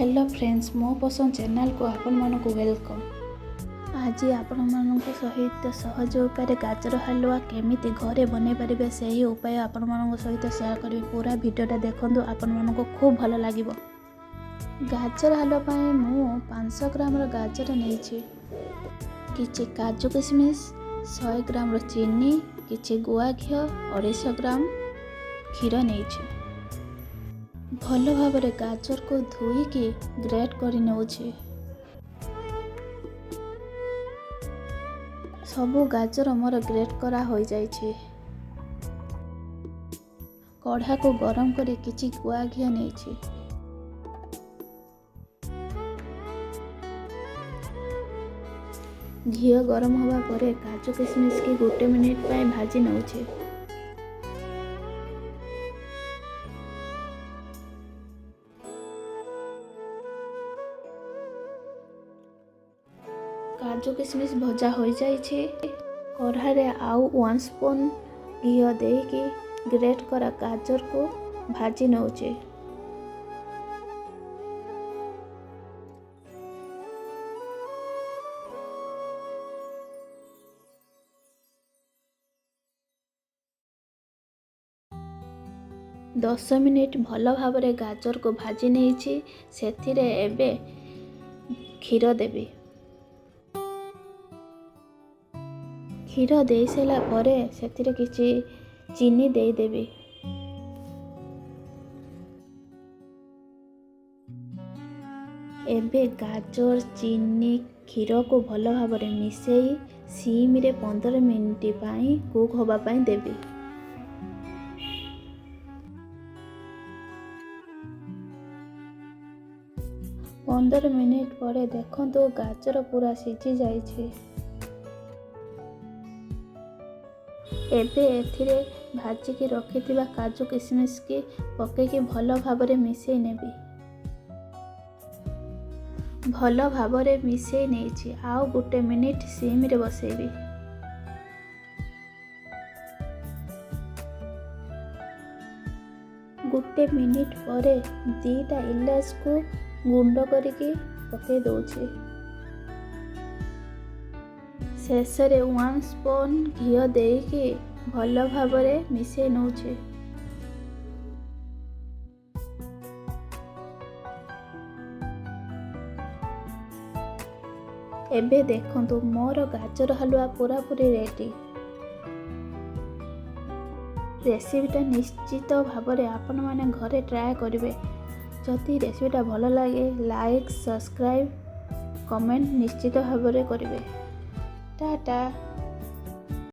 Hello friends, मो पसंद channel को आपण मानक वेलकम। आज आपण मानक सहित सहज उपाय गाजर हलवा केमिति घरे बनै पारिबे सही उपाय आपण मानक सहित शेयर करी। पूरा वीडियोटा देखंतु, आपण मानक खूब भल लागिबो। गाजर हलवा पाए मु 500 ग्राम गाजर नेछि, किछि काजू किशमिश, 100 ग्राम चीनी, किछि गुआ घी, 250 ग्राम क्षीर नेछि। भल भाव गाजर को धोईकी ग्रेट कर नौछे। सबु गाजर मोर ग्रेट करा हो जाइछे। कढ़ा को गरम करे किछि गुआ घी नेछि। घी गरम हवा परे काजू किशमिश की 1 मिनिट पाए भाजी नौछे। काजू किशमिश भजा हो जाइछे। कढ़ारे आउ 1 स्पून घी देकी ग्रेट करा गाजर को भाजी नौचे। दस मिनिट भल भाव गाजर को भाजी नहीं। सेथिरे एबे क्षीर देबी। क्षीर दे सारा परे सेथिरे किछि चीनी दे देबी। एबे गाजर चीनी क्षीर को भल भाव मिसेई सिम रे 15 मिनिट पाई कुक होबा पाई देबी। पंद्रह मिनिट परे देखंतु गाजर पूरा सिझी जाइछे। एबे एथिरे भाजिकी रखिथिबा काजू किशमिश की पकेकी भल भावरे मिसेई नेबी। भल भावरे मिसेई नेछि। आउ 1 मिनिट सिम रे बसेबी। गोटे मिनिट परे 2टा इलाच को गुंड करिकी पके दउछि। शेषरे 1 स्पून घी देकी भल भावरे मिसेई नउछि। एबे देखंतु मोर गाजर हलवा पूरा पूरी रेडी। रेसिपीटा निश्चित भावरे आपण माने घरे ट्राए करिवे। जदि रेसिपीटा भल लगे लाइक सब्सक्राइब कमेंट निश्चित भावरे करिवे। टाटा।